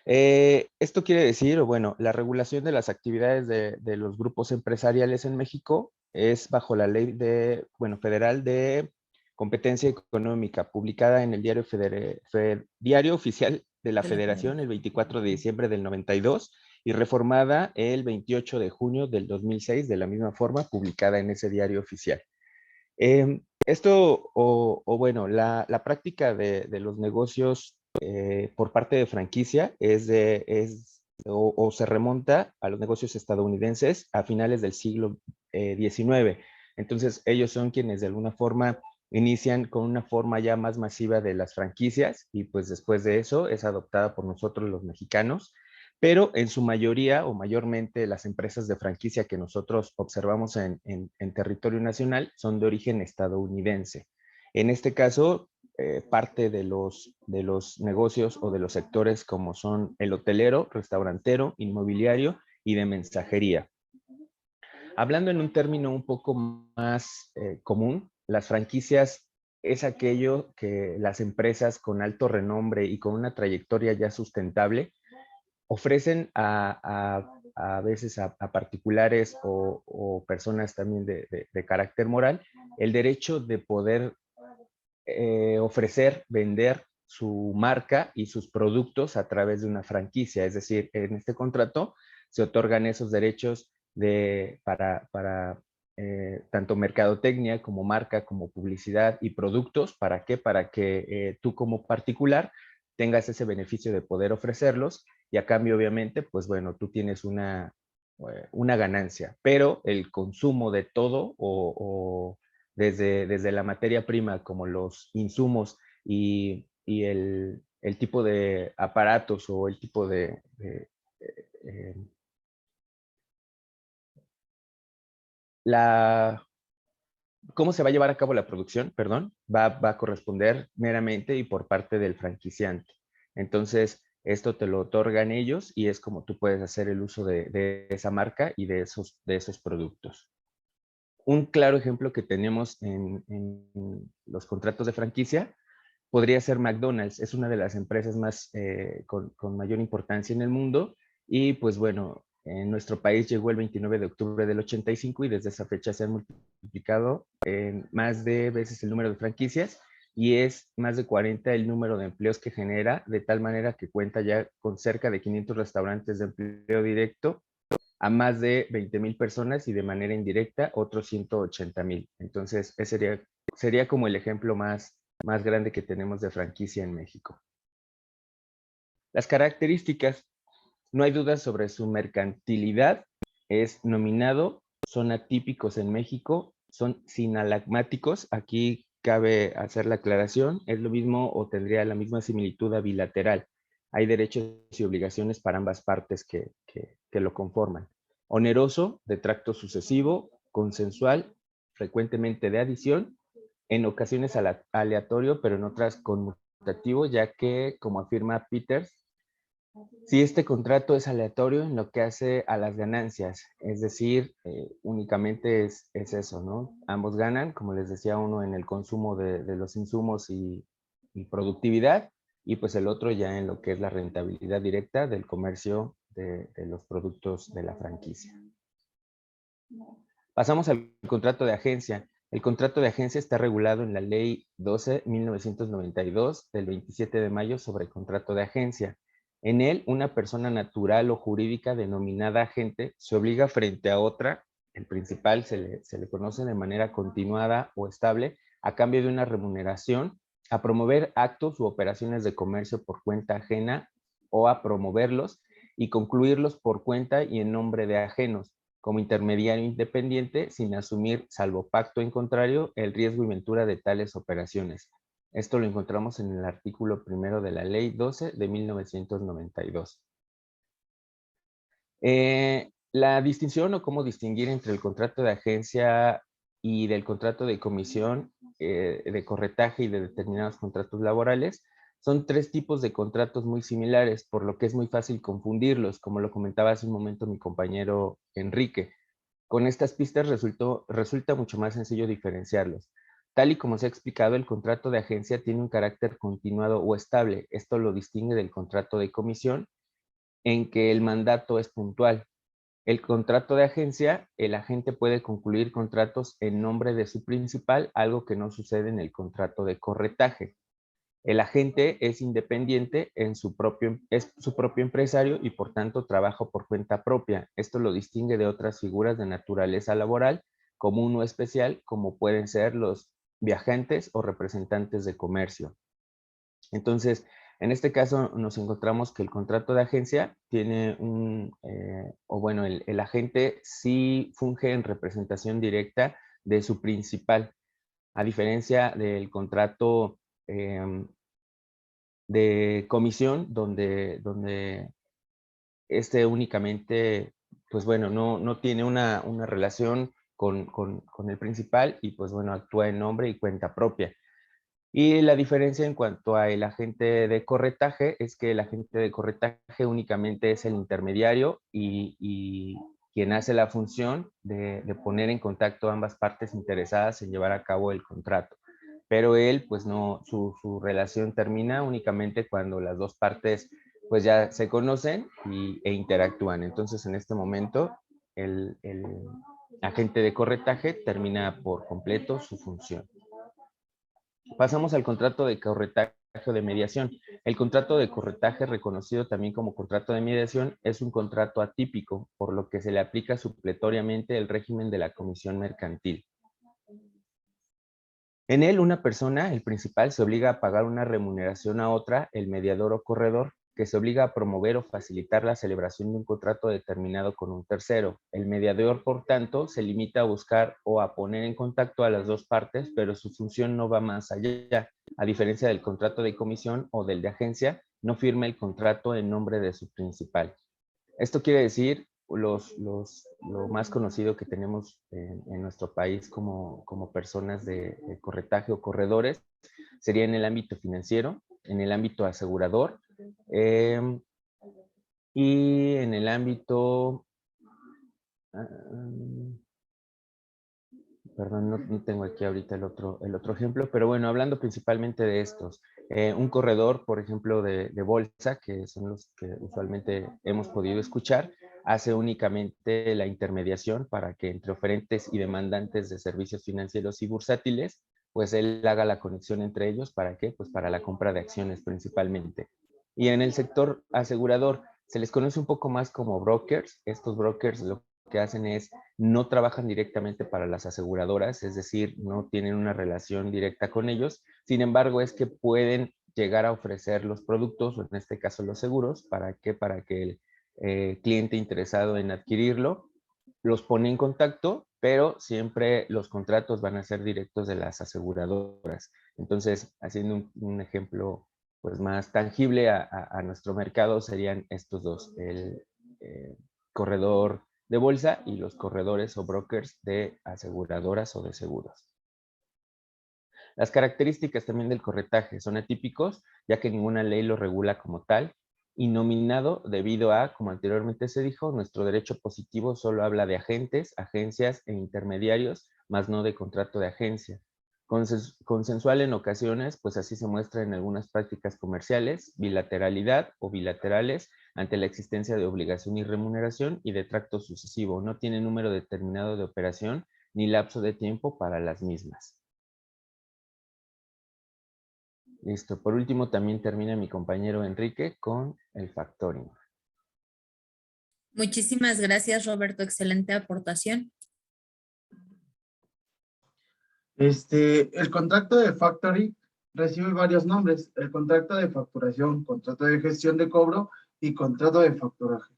Esto quiere decir, o bueno, la regulación de las actividades de los grupos empresariales en México es bajo la ley federal de competencia económica, publicada en el Diario Oficial de la Federación el 24 de diciembre del 92 y reformada el 28 de junio del 2006, de la misma forma, publicada en ese diario oficial. La práctica de los negocios por parte de franquicia se remonta a los negocios estadounidenses a finales del siglo XIX. Entonces, ellos son quienes de alguna forma inician con una forma ya más masiva de las franquicias y pues después de eso es adoptada por nosotros los mexicanos, pero en su mayoría o mayormente las empresas de franquicia que nosotros observamos en territorio nacional son de origen estadounidense. En este caso, parte de los negocios o de los sectores como son el hotelero, restaurantero, inmobiliario y de mensajería. Hablando en un término un poco más común, las franquicias es aquello que las empresas con alto renombre y con una trayectoria ya sustentable ofrecen a veces a particulares o personas también de carácter moral el derecho de poder ofrecer, vender su marca y sus productos a través de una franquicia. Es decir, en este contrato se otorgan esos derechos para tanto mercadotecnia como marca, como publicidad y productos. ¿Para qué? Para que tú como particular tengas ese beneficio de poder ofrecerlos y a cambio, obviamente, pues bueno, tú tienes una ganancia, pero el consumo de todo desde la materia prima como los insumos y el tipo de aparatos o el tipo de cómo se va a llevar a cabo la producción, perdón, va a corresponder meramente y por parte del franquiciante. Entonces, esto te lo otorgan ellos y es como tú puedes hacer el uso de esa marca y de esos productos. Un claro ejemplo que tenemos en los contratos de franquicia podría ser McDonald's. Es una de las empresas más con mayor importancia en el mundo y pues bueno, en nuestro país llegó el 29 de octubre del 85 y desde esa fecha se han multiplicado más de veces el número de franquicias y es más de 40 el número de empleos que genera, de tal manera que cuenta ya con cerca de 500 restaurantes de empleo directo a más de 20,000 personas y de manera indirecta otros 180,000. Entonces, ese sería como el ejemplo más grande que tenemos de franquicia en México. Las características, no hay dudas sobre su mercantilidad, es nominado, son atípicos en México, son sinalagmáticos, aquí cabe hacer la aclaración, es lo mismo o tendría la misma similitud a bilateral. Hay derechos y obligaciones para ambas partes que lo conforman. Oneroso, de tracto sucesivo, consensual, frecuentemente de adición, en ocasiones aleatorio, pero en otras conmutativo, ya que, como afirma Peters, si este contrato es aleatorio en lo que hace a las ganancias, es decir, únicamente es eso, ¿no? Ambos ganan, como les decía, uno en el consumo de los insumos y productividad, y pues el otro ya en lo que es la rentabilidad directa del comercio de los productos de la franquicia. Pasamos al contrato de agencia. El contrato de agencia está regulado en la Ley 12/1992 del 27 de mayo sobre el contrato de agencia. En él, una persona natural o jurídica denominada agente se obliga frente a otra, el principal se le conoce de manera continuada o estable, a cambio de una remuneración, a promover actos u operaciones de comercio por cuenta ajena o a promoverlos y concluirlos por cuenta y en nombre de ajenos, como intermediario independiente, sin asumir, salvo pacto en contrario, el riesgo y ventura de tales operaciones. Esto lo encontramos en el artículo 1 de la Ley 12 de 1992. La distinción o cómo distinguir entre el contrato de agencia y del contrato de comisión, de corretaje y de determinados contratos laborales, Son tres tipos de contratos muy similares, por lo que es muy fácil confundirlos, como lo comentaba hace un momento mi compañero Enrique. Con estas pistas resulta mucho más sencillo diferenciarlos. Tal y como se ha explicado, el contrato de agencia tiene un carácter continuado o estable. Esto lo distingue del contrato de comisión, en que el mandato es puntual. El contrato de agencia, el agente puede concluir contratos en nombre de su principal, algo que no sucede en el contrato de corretaje. El agente es independiente, es su propio empresario y por tanto trabaja por cuenta propia. Esto lo distingue de otras figuras de naturaleza laboral, común o especial, como pueden ser los viajantes o representantes de comercio. Entonces, en este caso nos encontramos que el contrato de agencia tiene el agente sí funge en representación directa de su principal, a diferencia del contrato de comisión, donde este únicamente, pues bueno, no tiene una relación con el principal y pues bueno, actúa en nombre y cuenta propia. Y la diferencia en cuanto al agente de corretaje es que el agente de corretaje únicamente es el intermediario y quien hace la función de poner en contacto a ambas partes interesadas en llevar a cabo el contrato. Pero él, pues no, su relación termina únicamente cuando las dos partes pues ya se conocen e interactúan. Entonces, en este momento, el agente de corretaje termina por completo su función. Pasamos al contrato de corretaje o de mediación. El contrato de corretaje, reconocido también como contrato de mediación, es un contrato atípico, por lo que se le aplica supletoriamente el régimen de la comisión mercantil. En él, una persona, el principal, se obliga a pagar una remuneración a otra, el mediador o corredor, que se obliga a promover o facilitar la celebración de un contrato determinado con un tercero. El mediador, por tanto, se limita a buscar o a poner en contacto a las dos partes, pero su función no va más allá. A diferencia del contrato de comisión o del de agencia, no firma el contrato en nombre de su principal. Esto quiere decir lo más conocido que tenemos en nuestro país como personas de corretaje o corredores sería en el ámbito financiero, en el ámbito asegurador y en el ámbito... Perdón, no tengo aquí ahorita el otro ejemplo, pero bueno, hablando principalmente de estos. Un corredor, por ejemplo, de bolsa, que son los que usualmente hemos podido escuchar, hace únicamente la intermediación para que entre oferentes y demandantes de servicios financieros y bursátiles, pues él haga la conexión entre ellos. ¿Para qué? Pues para la compra de acciones principalmente. Y en el sector asegurador, se les conoce un poco más como brokers. Estos brokers lo que hacen es no trabajan directamente para las aseguradoras, es decir, no tienen una relación directa con ellos. Sin embargo, es que pueden llegar a ofrecer los productos, o en este caso los seguros, ¿para qué? Para que el cliente interesado en adquirirlo los pone en contacto, pero siempre los contratos van a ser directos de las aseguradoras. Entonces, haciendo un ejemplo pues más tangible a nuestro mercado, serían estos dos, el corredor de bolsa y los corredores o brokers de aseguradoras o de seguros. Las características también del corretaje son atípicos, ya que ninguna ley lo regula como tal, y nominado debido a, como anteriormente se dijo, nuestro derecho positivo solo habla de agentes, agencias e intermediarios, más no de contrato de agencia. Consensual en ocasiones, pues así se muestra en algunas prácticas comerciales, bilateralidad o bilaterales, ante la existencia de obligación y remuneración y de tracto sucesivo. No tiene número determinado de operación ni lapso de tiempo para las mismas. Listo. Por último, también termina mi compañero Enrique con el factoring. Muchísimas gracias, Roberto. Excelente aportación. El contrato de factoring recibe varios nombres: el contrato de facturación, contrato de gestión de cobro y contrato de factoraje.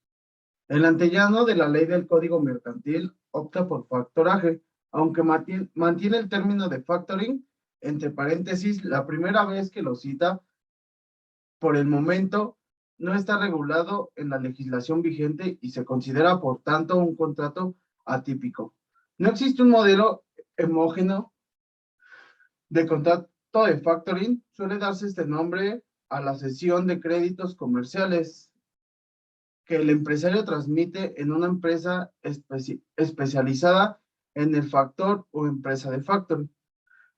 El antellano de la ley del Código Mercantil opta por factoraje, aunque mantiene el término de factoring, entre paréntesis, la primera vez que lo cita. Por el momento, no está regulado en la legislación vigente y se considera, por tanto, un contrato atípico. No existe un modelo homogéneo de contrato de factoring. Suele darse este nombre a la cesión de créditos comerciales que el empresario transmite en una empresa especializada en el factor o empresa de factoring.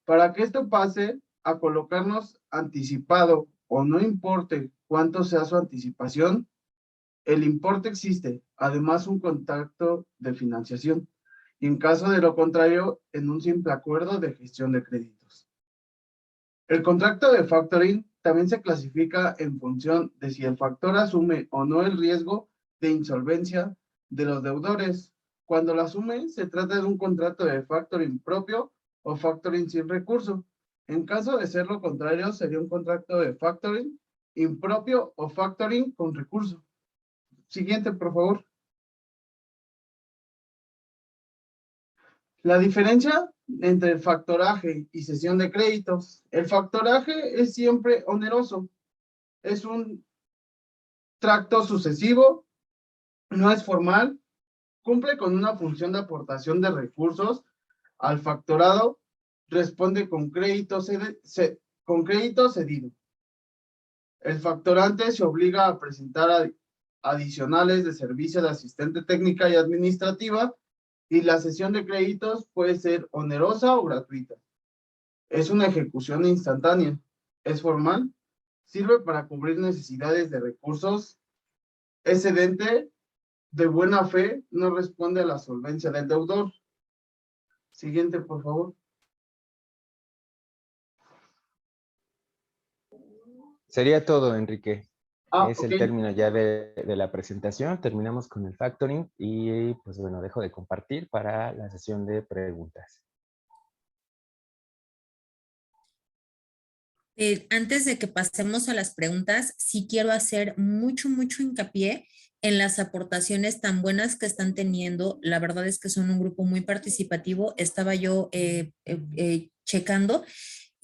Para que esto pase a colocarnos anticipado o no importe cuánto sea su anticipación, el importe existe, además un contacto de financiación, y en caso de lo contrario, en un simple acuerdo de gestión de créditos. El contrato de factoring también se clasifica en función de si el factor asume o no el riesgo de insolvencia de los deudores. Cuando lo asume, se trata de un contrato de factoring propio o factoring sin recurso. En caso de ser lo contrario, sería un contrato de factoring impropio o factoring con recurso. Siguiente, por favor. La diferencia entre el factoraje y cesión de créditos. El factoraje es siempre oneroso. Es un tracto sucesivo, no es formal, cumple con una función de aportación de recursos al factorado, responde con crédito cedido. El factorante se obliga a presentar adicionales de servicio de asistente técnica y administrativa, y la cesión de créditos puede ser onerosa o gratuita. Es una ejecución instantánea. Es formal. Sirve para cubrir necesidades de recursos. Excedente de buena fe, no responde a la solvencia del deudor. Siguiente, por favor. Sería todo, Enrique. Es Ok. el término ya de la presentación. Terminamos con el factoring y pues bueno, dejo de compartir para la sesión de preguntas. Antes de que pasemos a las preguntas, sí quiero hacer mucho hincapié en las aportaciones tan buenas que están teniendo. La verdad es que son un grupo muy participativo. Estaba yo checando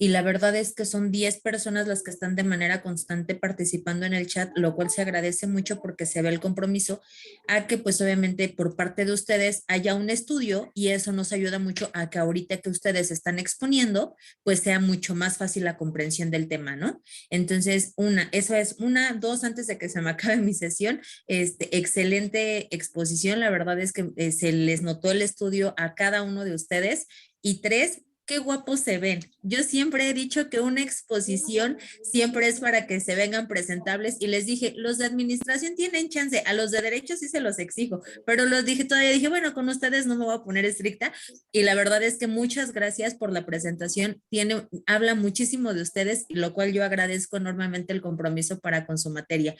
y la verdad es que son 10 personas las que están de manera constante participando en el chat, lo cual se agradece mucho porque se ve el compromiso a que pues obviamente por parte de ustedes haya un estudio, y eso nos ayuda mucho a que ahorita que ustedes están exponiendo pues sea mucho más fácil la comprensión del tema, ¿no? Entonces, eso es una, dos, antes de que se me acabe mi sesión, excelente exposición, la verdad es que se les notó el estudio a cada uno de ustedes. Y 3, qué guapos se ven. Yo siempre he dicho que una exposición siempre es para que se vengan presentables, y les dije, los de administración tienen chance, a los de derecho sí se los exijo, pero todavía dije, bueno, con ustedes no me voy a poner estricta, y la verdad es que muchas gracias por la presentación, habla muchísimo de ustedes, lo cual yo agradezco enormemente el compromiso para con su materia.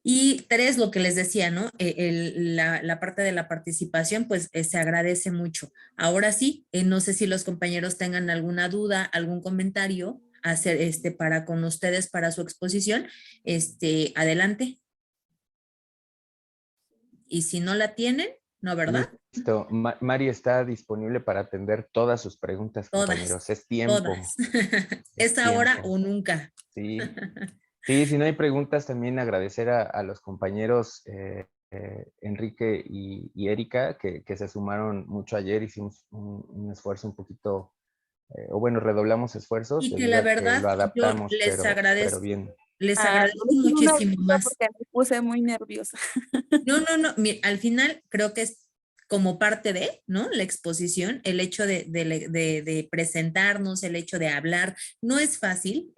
Y 3, lo que les decía, ¿no? La parte de la participación, pues se agradece mucho. Ahora sí, no sé si los compañeros tengan alguna duda, algún comentario hacer para con ustedes para su exposición. Adelante. Y si no la tienen, ¿no, verdad? Listo. Mari está disponible para atender todas sus preguntas, compañeros. Es tiempo. Todas. Es ahora o nunca. Sí. Sí, si no hay preguntas, también agradecer a los compañeros Enrique y Erika, que se sumaron mucho ayer. Hicimos un esfuerzo un poquito, o bueno, redoblamos esfuerzos. Y que la verdad, lo adaptamos, yo les agradezco. pero bien. Les agradezco muchísimo más. Porque me puse muy nerviosa. No, mira, al final creo que es como parte de, ¿no? La exposición, el hecho de presentarnos, el hecho de hablar, no es fácil,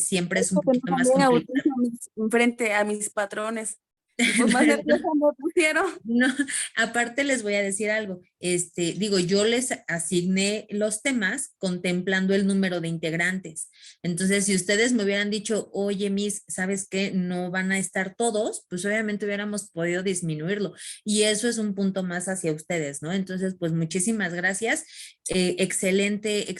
siempre es un poquito más complicado. Frente a mis patrones. Pues más nerviosa me pusieron. No, aparte les voy a decir algo, yo les asigné los temas contemplando el número de integrantes. Entonces, si ustedes me hubieran dicho, oye, Miss, ¿sabes qué? No van a estar todos, pues obviamente hubiéramos podido disminuirlo. Y eso es un punto más hacia ustedes, ¿no? Entonces, pues muchísimas gracias. Excelente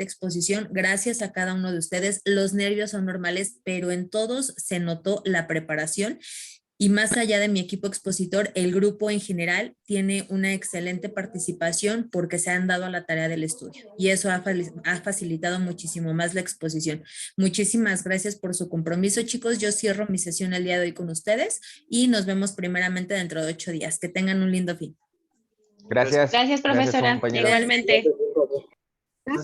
exposición. Gracias a cada uno de ustedes. Los nervios son normales, pero en todos se notó la preparación. Y más allá de mi equipo expositor, el grupo en general tiene una excelente participación porque se han dado a la tarea del estudio, y eso ha facilitado muchísimo más la exposición. Muchísimas gracias por su compromiso, chicos. Yo cierro mi sesión el día de hoy con ustedes y nos vemos primeramente dentro de 8 días. Que tengan un lindo fin. Gracias. Gracias, profesora. compañeros. Igualmente.